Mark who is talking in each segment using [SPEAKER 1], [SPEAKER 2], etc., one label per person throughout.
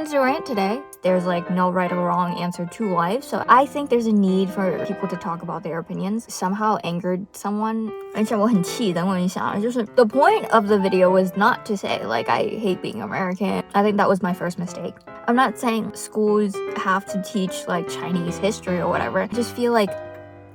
[SPEAKER 1] wanted to rant today. There's like no right or wrong answer to life, so I think there's a need for people to talk about their opinions. Somehow angered someone. 而且我很气，等我一下，就是 the point of the video was not to say like I hate being American. I think that was my first mistake. I'm not saying schools have to teach like Chinese history or whatever. I just feel like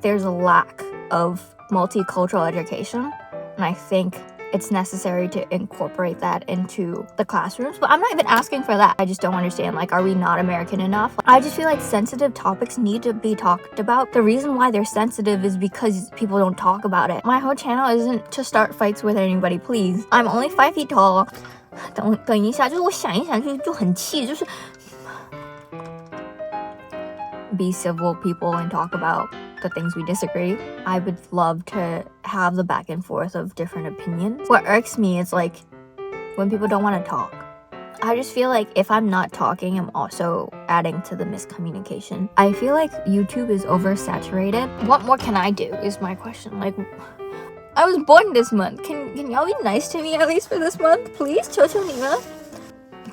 [SPEAKER 1] there's a lack of multicultural education, and I think it's necessary to incorporate that into the classrooms. But I'm not even asking for that. I just don't understand, like, are we not American enough? I just feel like sensitive topics need to be talked about. The reason why they're sensitive is because people don't talk about it. My whole channel isn't to start fights with anybody, please. I'm only 5 feet tall. 等一下，就是我想一想就很气，就是 be civil people and talk about the things we disagree. I would love to have the back and forth of different opinions. What irks me is like when people don't want to talk. I just feel like if I'm not talking, I'm also adding to the miscommunication. I feel like YouTube is oversaturated. What more can I do is my question. Like, I was born this month. Can y'all be nice to me at least for this month, please? 求求你们。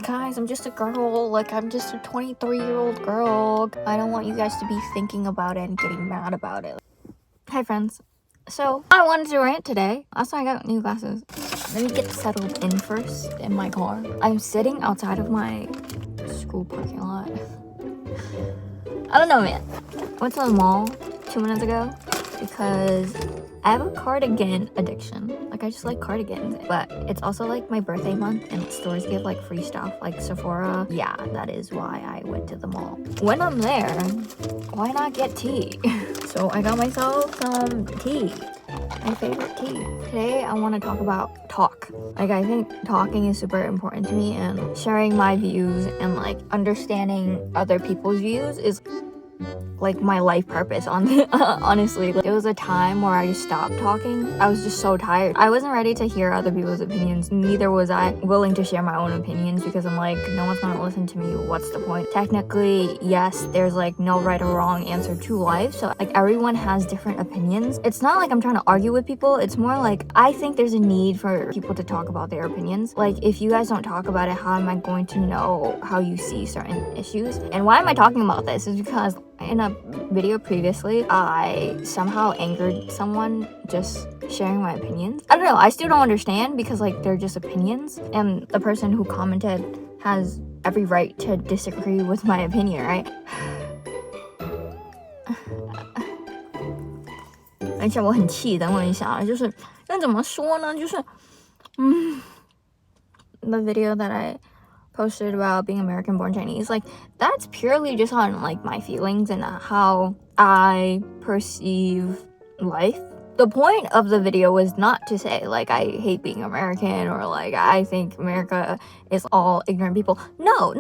[SPEAKER 1] Guys, I'm just a girl. Like, I'm just a 23-year-old girl. I don't want you guys to be thinking about it and getting mad about it. Hi, friends. So, I wanted to rant today. Also, I got new glasses. Let me get settled in first in my car. I'm sitting outside of my school parking lot. I don't know, man. I went to the mall 2 minutes ago because I have a cardigan addiction. Like, I just like cardigans. But it's also like my birthday month and stores give like free stuff like Sephora. Yeah, that is why I went to the mall. When I'm there, why not get tea? So I got myself some tea. My favorite tea. Today I want to talk about talk. Like, I think talking is super important to me, and sharing my views and like understanding other people's views is like my life purpose honestly. Like, it was a time where I just stopped talking. I was just so tired. I wasn't ready to hear other people's opinions, neither was I willing to share my own opinions, because I'm like, no one's gonna listen to me, what's the point? Technically, yes, there's like no right or wrong answer to life, so like everyone has different opinions. It's not like I'm trying to argue with people, it's more like I think there's a need for people to talk about their opinions. Like, if you guys don't talk about it, how am I going to know how you see certain issues? And why am I talking about this is because in a video previously, I somehow angered someone just sharing my opinions. I don't know, I still don't understand, because like they're just opinions, and the person who commented has every right to disagree with my opinion, right? 而且我很气，等我一下，就是那怎么说呢？就是the video that I posted about being American born Chinese, like that's purely just on like my feelings and how I perceive life. The point of the video was not to say like I hate being American or like I think America is all ignorant people. No,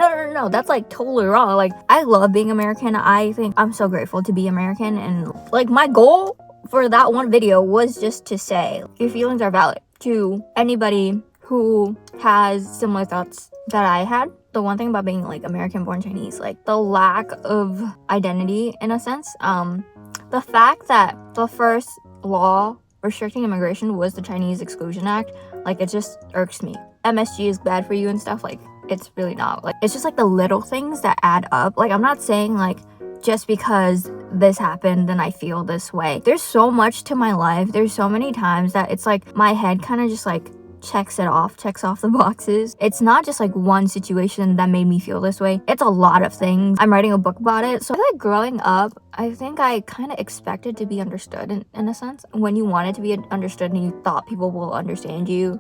[SPEAKER 1] that's like totally wrong. Like, I love being American. I think I'm so grateful to be American, and like my goal for that one video was just to say your feelings are valid to anybody who has similar thoughts that I had. The one thing about being like American born Chinese, like the lack of identity in a sense, the fact that the first law restricting immigration was the Chinese Exclusion Act, like it just irks me. MSG is bad for you and stuff, like it's really not. Like, it's just like the little things that add up. Like, I'm not saying like just because this happened then I feel this way. There's so much to my life. There's so many times that it's like my head kind of just like checks off the boxes. It's not just like one situation that made me feel this way. It's a lot of things. I'm writing a book about it. So like growing up, I think I kind of expected to be understood in a sense. When you wanted to be understood and you thought people will understand you,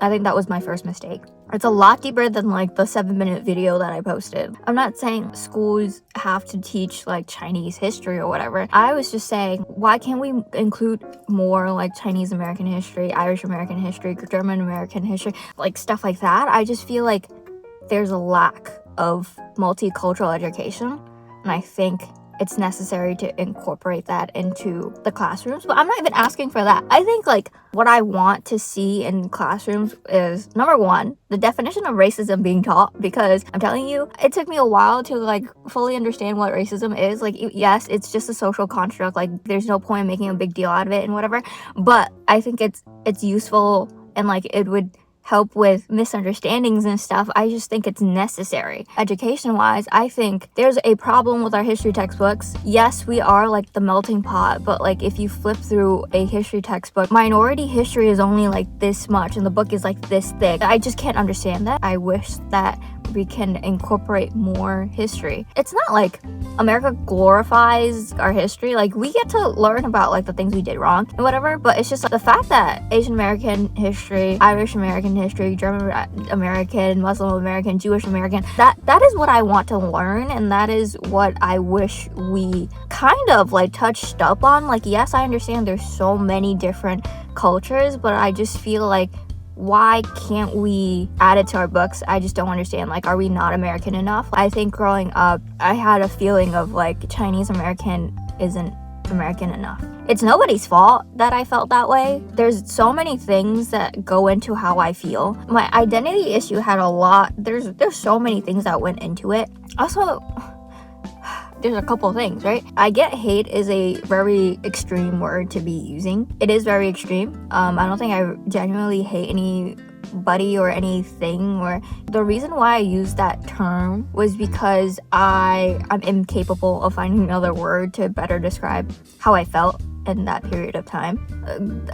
[SPEAKER 1] I think that was my first mistake. It's a lot deeper than like the 7-minute video that I posted. I'm not saying schools have to teach like Chinese history or whatever. I was just saying, why can't we include more like Chinese American history, Irish American history, German American history, like stuff like that? I just feel like there's a lack of multicultural education, and I think it's necessary to incorporate that into the classrooms. But I'm not even asking for that. I think like what I want to see in classrooms is, number one, the definition of racism being taught, because I'm telling you, it took me a while to like fully understand what racism is. Like, yes, it's just a social construct, like there's no point in making a big deal out of it and whatever, but I think it's useful, and like it would help with misunderstandings and stuff. I just think it's necessary. Education-wise, I think there's a problem with our history textbooks. Yes, we are like the melting pot, but like if you flip through a history textbook, minority history is only like this much and the book is like this thick. I just can't understand that. I wish that we can incorporate more history. It's not like America glorifies our history. Like, we get to learn about like the things we did wrong and whatever, but it's just like, the fact that Asian American history, Irish American history, German American, Muslim American, Jewish American, that is what I want to learn, and that is what I wish we kind of like touched up on. Like, yes, I understand there's so many different cultures, but I just feel like, why can't we add it to our books? I just don't understand. Like, are we not American enough? I think growing up, I had a feeling of like Chinese American isn't American enough. It's nobody's fault that I felt that way. There's so many things that go into how I feel. My identity issue had a lot. There's so many things that went into it. Also, there's a couple of things, right? I get hate is a very extreme word to be using. It is very extreme. I don't think I genuinely hate anybody or anything. Or the reason why I used that term was because I'm incapable of finding another word to better describe how I felt in that period of time.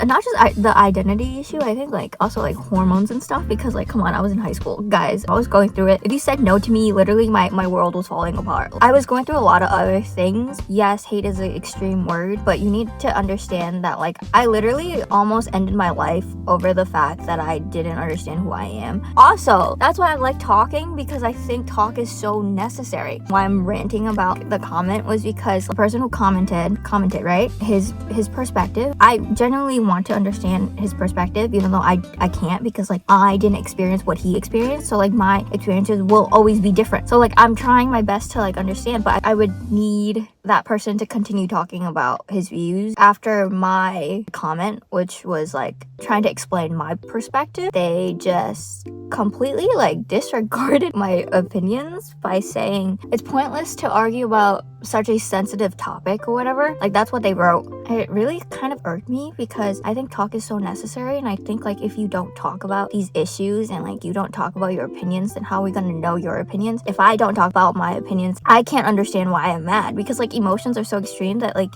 [SPEAKER 1] Not just the identity issue, I think like also like hormones and stuff, because like, come on, I was in high school, guys. I was going through it. If you said no to me, literally my world was falling apart. I was going through a lot of other things. Yes, hate is an extreme word, but you need to understand that like, I literally almost ended my life over the fact that I didn't understand who I am. Also, that's why I like talking, because I think talk is so necessary. Why I'm ranting about the comment was because the person who commented, right? His perspective, I genuinely want to understand his perspective, even though I can't, because like, I didn't experience what he experienced, so like my experiences will always be different. So like, I'm trying my best to like understand, but I would need that person to continue talking about his views. After my comment, which was like trying to explain my perspective, they just completely like disregarded my opinions by saying it's pointless to argue about such a sensitive topic or whatever. Like, that's what they wrote. It really kind of irked me, because I think talk is so necessary, and I think like, if you don't talk about these issues and like you don't talk about your opinions, then how are we gonna know your opinions? If I don't talk about my opinions, I can't understand why I'm mad, because like, emotions are so extreme that like,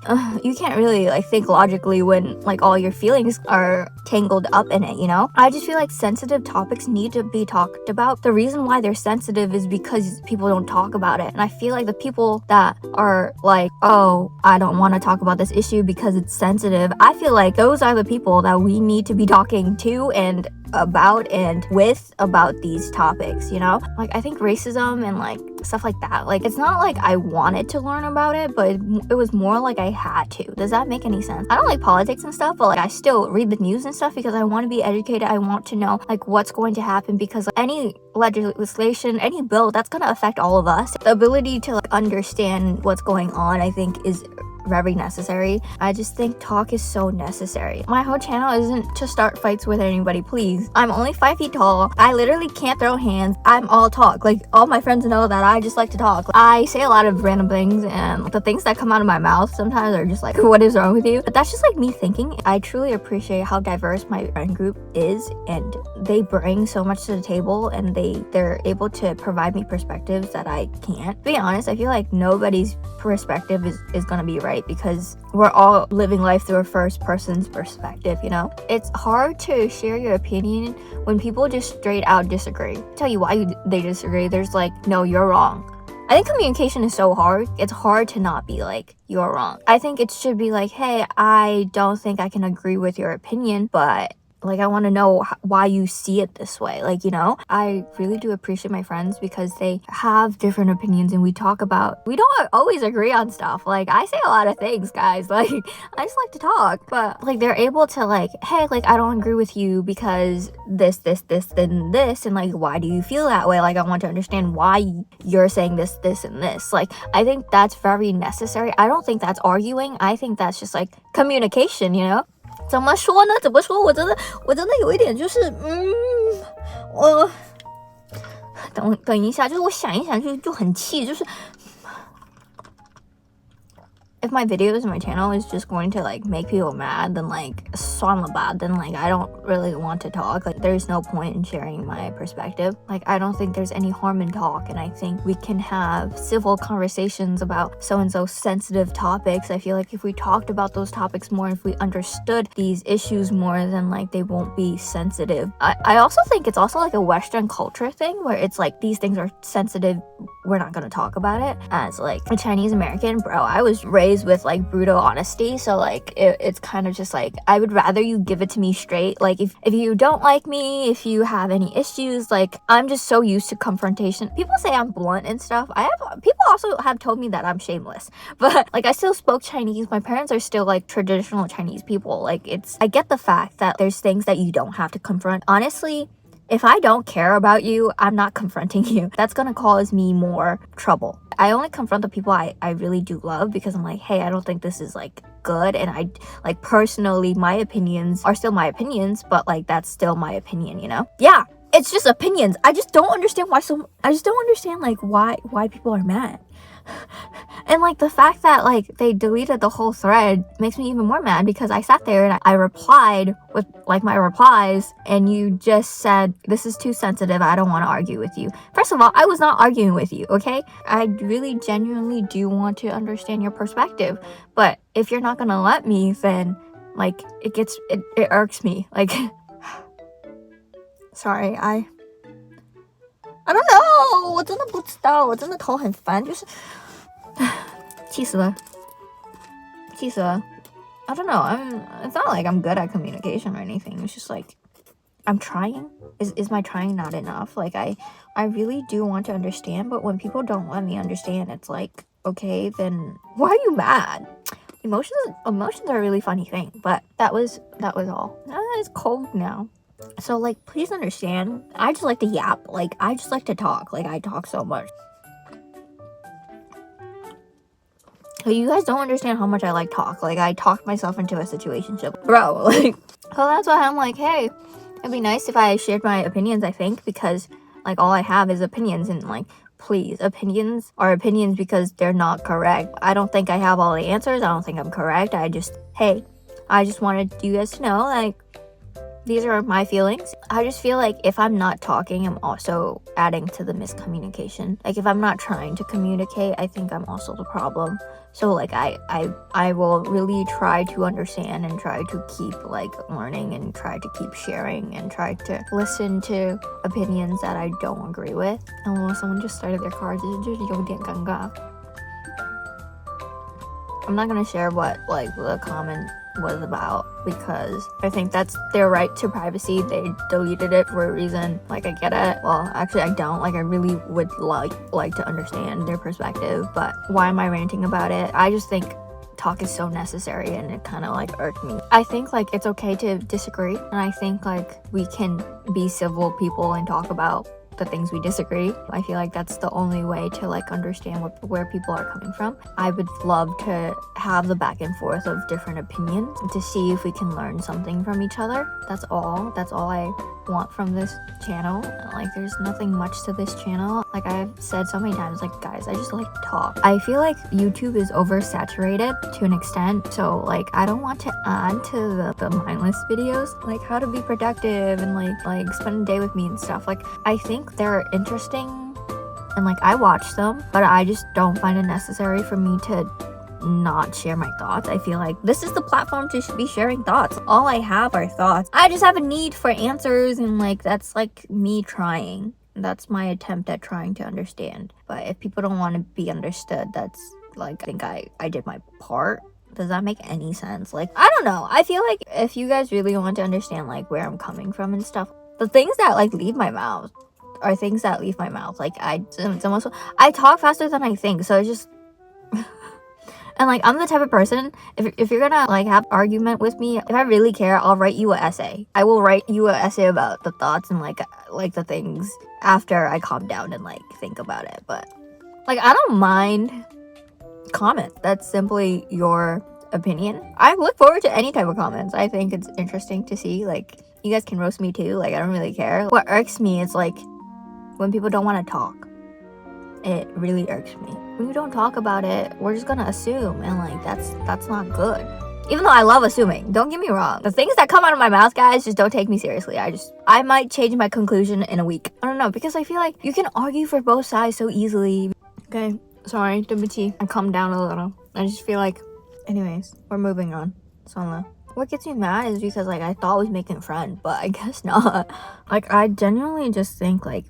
[SPEAKER 1] you can't really like think logically when like all your feelings are tangled up in it, you know? I just feel like sensitive topics need to be talked about. The reason why they're sensitive is because people don't talk about it, and I feel like the people that are like, oh, I don't want to talk about this issue because it's sensitive, I feel like those are the people that we need to be talking to and about and with about these topics, you know? Like, I think racism and like stuff like that, like, it's not like I wanted to learn about it, but it was more like I had to. Does that make any sense? I don't like politics and stuff, but like, I still read the news and stuff because I want to be educated. I want to know like what's going to happen, because like, any legislation, any bill, that's going to affect all of us. The ability to like understand what's going on, I think, is very necessary. I just think talk is so necessary. My whole channel isn't to start fights with anybody, please. I'm only 5 feet tall. I literally can't throw hands. I'm all talk. Like, all my friends know that I just like to talk. I say a lot of random things, and the things that come out of my mouth sometimes are just like, what is wrong with you? But that's just like me thinking. I truly appreciate how diverse my friend group is, and they bring so much to the table, and they're able to provide me perspectives that I can't. To be honest, I feel like nobody's perspective is gonna be right, because we're all living life through a first person's perspective, you know? It's hard to share your opinion when people just straight out disagree. Tell you why they disagree. There's like, no, you're wrong. I think communication is so hard. It's hard to not be like, you're wrong. I think it should be like, hey, I don't think I can agree with your opinion, but like, I want to know why you see it this way. Like, you know, I really do appreciate my friends because they have different opinions, and we don't always agree on stuff. Like, I say a lot of things, guys. Like, I just like to talk, but like, they're able to like, hey, like, I don't agree with you because this, and this, and like, why do you feel that way? Like, I want to understand why you're saying this, and this. Like, I think that's very necessary. I don't think that's arguing. I think that's just like communication, you know? 怎么说呢？我真的有一点就是，我等一下，就是我想一想就很气，就是 if my videos and my channel is just going to like make people mad, then like then like I don't really want to talk. Like there's no point in sharing my perspective. Like I don't think there's any harm in talk, and I think we can have civil conversations about so and so sensitive topics. I feel like if we talked about those topics more, if we understood these issues more, then like they won't be sensitive. I also think it's also like a Western culture thing where it's like these things are sensitive, we're not gonna talk about it. As like a Chinese American, bro, I was raised with like brutal honesty, so like it's kind of just like I would rather you give it to me straight. Like if you don't like me, if you have any issues, like I'm just so used to confrontation. People say I'm blunt and stuff. People also have told me that I'm shameless, but like I still spoke Chinese. My parents are still like traditional Chinese people. Like I get the fact that there's things that you don't have to confront. Honestly, if I don't care about you, I'm not confronting you. That's gonna cause me more trouble. I only confront the people I really do love, because I'm like, hey, I don't think this is like good, and I like personally my opinions are still my opinions, but like that's still my opinion, you know? Yeah, it's just opinions. I just don't understand like why people are mad. And like the fact that like they deleted the whole thread makes me even more mad, because I sat there and I replied with like my replies, and you just said this is too sensitive, I don't want to argue with you. First of all, I was not arguing with you, okay? I really genuinely do want to understand your perspective, but if you're not gonna let me, then like it irks me. Like sorry, I don't know，我真的不知道，我真的头很烦，就是气死了。I don't know. It's not like I'm good at communication or anything. It's just like I'm trying. Is my trying not enough? Like I really do want to understand, but when people don't let me understand, it's like, okay, then why are you mad? Emotions are a really funny thing, but that was all. It's cold now. So like please understand, I just like to yap. Like I just like to talk. Like I talk so much. So you guys don't understand how much I like talk. Like I talked myself into a situationship, bro. Like, so that's why I'm like, hey, it'd be nice if I shared my opinions, I think, because like all I have is opinions, and like please, opinions are opinions because they're not correct. I don't think I have all the answers. I don't think I'm correct. I just wanted you guys to know, like, these are my feelings. I just feel like if I'm not talking, I'm also adding to the miscommunication. Like if I'm not trying to communicate, I think I'm also the problem. So like I will really try to understand and try to keep like learning and try to keep sharing and try to listen to opinions that I don't agree with. And someone just started their car, 就是有点尴尬. I'm not gonna share what like the comment was about, because I think that's their right to privacy. They deleted it for a reason. Like I get it. Well, actually I don't. Like I really would like to understand their perspective, but why am I ranting about it? I just think talk is so necessary, and it kind of like irked me. I think like it's okay to disagree, and I think like we can be civil people and talk about the things we disagree. I feel like that's the only way to like understand where people are coming from. I would love to have the back and forth of different opinions to see if we can learn something from each other. That's all I want from this channel. Like there's nothing much to this channel. Like I've said so many times, like guys, I just like to talk. I feel like YouTube is oversaturated to an extent, so like I don't want to add to the mindless videos, like how to be productive and like spend a day with me and stuff. Like I think they're interesting and like I watch them, but I just don't find it necessary for me to not share my thoughts. I feel like this is the platform to be sharing thoughts. All I have are thoughts. I just have a need for answers, and like that's like me trying. That's my attempt at trying to understand. But if people don't want to be understood, that's like, I think I did my part. Does that make any sense? Like I don't know. I feel like if you guys really want to understand like where I'm coming from and stuff, the things that like leave my mouth are things that leave my mouth. Like it's almost, I talk faster than I think, so it's just and like I'm the type of person, if you're gonna like have argument with me, if I really care, I'll write you an essay. I will write you an essay about the thoughts and like the things after I calm down and like think about it. But like I don't mind comments. That's simply your opinion. I look forward to any type of comments. I think it's interesting to see. Like you guys can roast me too. Like I don't really care. What irks me is like when people don't want to talk. it really irks me. When you don't talk about it, we're just gonna assume, and like that's not good. Even though I love assuming, don't get me wrong. The things that come out of my mouth, guys, just don't take me seriously. I might change my conclusion in a week. I don't know, because I feel like you can argue for both sides so easily. Okay, sorry, 对不起. I calmed down a little. I just feel like, anyways, we're moving on. So, what gets me mad is because like I thought I was making a friend, but I guess not. Like I genuinely just think like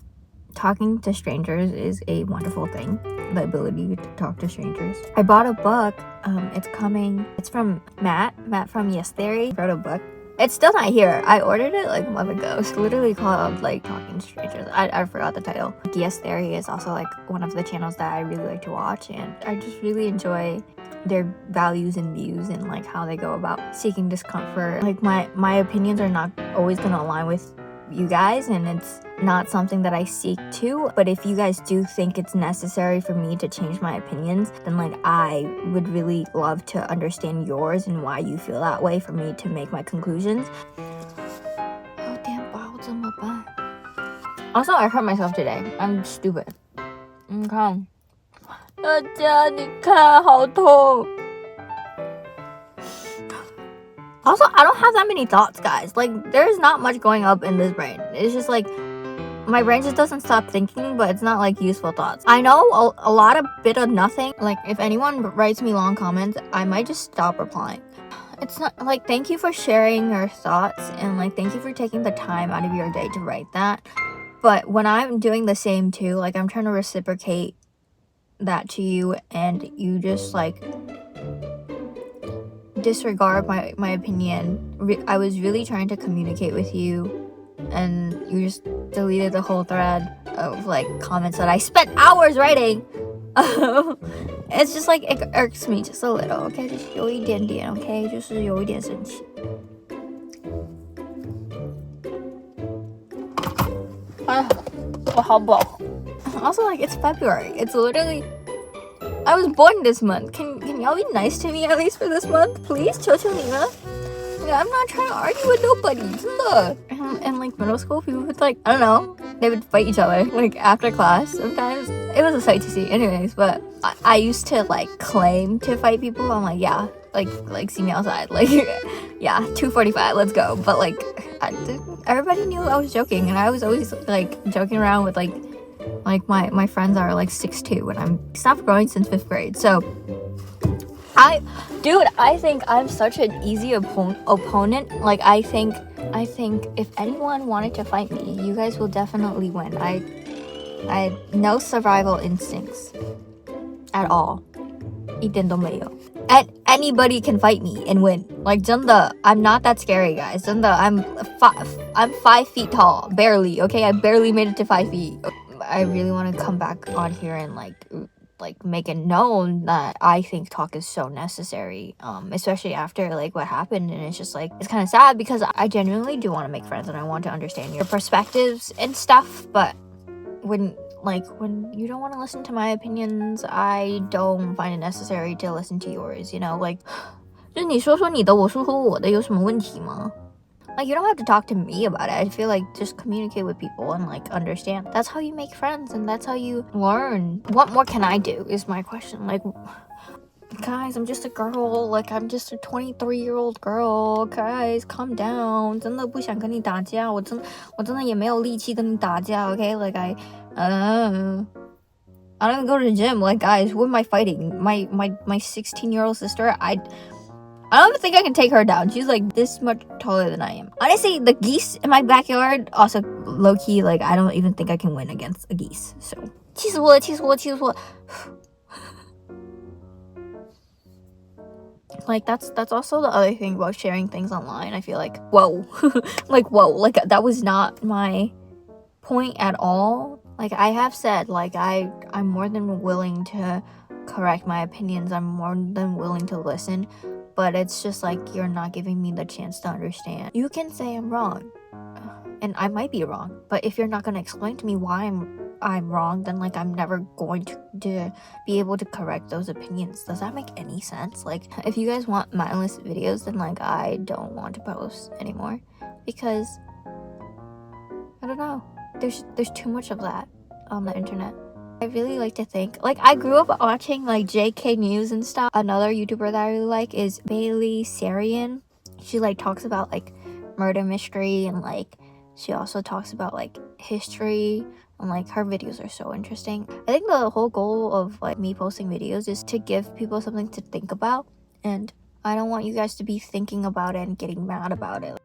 [SPEAKER 1] talking to strangers is a wonderful thing. The ability to talk to strangers. I bought a book. It's coming. It's from Matt from Yes Theory. Wrote a book. It's still not here. I ordered it like a month ago. It's literally called like Talking to Strangers. I forgot the title. Yes Theory is also like one of the channels that I really like to watch, and I just really enjoy their values and views and like how they go about seeking discomfort. Like my opinions are not always gonna align with you guys, and it's not something that I seek to, but if you guys do think it's necessary for me to change my opinions, then like I would really love to understand yours and why you feel that way for me to make my conclusions. Also, I hurt myself today. I'm stupid. Okay. 大家你看好痛. Also, I don't have that many thoughts, guys. Like, there's not much going up in this brain. It's just like, my brain just doesn't stop thinking, but it's not like useful thoughts. I know a lot of bit of nothing. Like, if anyone writes me long comments, I might just stop replying. It's not, like, thank you for sharing your thoughts, and, like, thank you for taking the time out of your day to write that. But when I'm doing the same, too, like, I'm trying to reciprocate that to you, and you just, like, disregard my opinion. I was really trying to communicate with you, and you just deleted the whole thread of like comments that I spent hours writing. It's just like it irks me just a little. Okay, 就是有一点点 okay, 就是有一点生气。我好饱。Also, like, it's February. It's literally, I was born this month. Can y'all be nice to me at least for this month, please? 求求你们. I'm not trying to argue with nobody. 真的. And like middle school, people would like, I don't know, they would fight each other like after class. Sometimes it was a sight to see. Anyways, but I used to like claim to fight people. I'm like, yeah, like see me outside. Like, yeah, 2:45, let's go. But like, everybody knew I was joking, and I was always like joking around with like my friends are like 6'2", and I'm stopped growing since 5th grade. So I think I'm such an easy opponent. Like I think if anyone wanted to fight me, you guys will definitely win. I no survival instincts at all. 一点都没有. And anybody can fight me and win. Like 真的, I'm not that scary, guys. 真的, I'm 5 feet tall, barely. Okay, I barely made it to 5 feet. I really want to come back on here and like make it known that I think talk is so necessary, especially after like what happened. And it's just like, it's kind of sad because I genuinely do want to make friends and I want to understand your perspectives and stuff, but when you don't want to listen to my opinions, I don't find it necessary to listen to yours, you know, like 就是你说说你的，我说说我的，有什么问题吗? Like, you don't have to talk to me about it. I feel like just communicate with people and like understand. That's how you make friends and that's how you learn. What more can I do is my question. Like, guys, I'm just a girl. Like, I'm just a 23-year-old girl. Guys, calm down. 真的不想跟你打架。我真的也没有力气跟你打架. Okay, like I don't even go to the gym. Like, guys, who am I fighting? My 16-year-old sister. I don't even think I can take her down. She's like this much taller than I am. Honestly, the geese in my backyard, also low-key, like I don't even think I can win against a geese. So, 气死我了, 气死我, 气死我. Like that's also the other thing about sharing things online. I feel like, whoa. Like that was not my point at all. Like I have said, like I'm more than willing to correct my opinions. I'm more than willing to listen. But it's just like you're not giving me the chance to understand. You can say I'm wrong, and I might be wrong. But if you're not gonna explain to me why I'm wrong, then like I'm never going to be able to correct those opinions. Does that make any sense? Like if you guys want mindless videos, then like I don't want to post anymore because I don't know. There's too much of that on the internet. I really like to think, like, I grew up watching like JK News and stuff. Another YouTuber that I really like is Bailey Sarian. She like talks about like murder mystery, and like she also talks about like history, and like her videos are so interesting. I think the whole goal of like me posting videos is to give people something to think about, and I don't want you guys to be thinking about it and getting mad about it.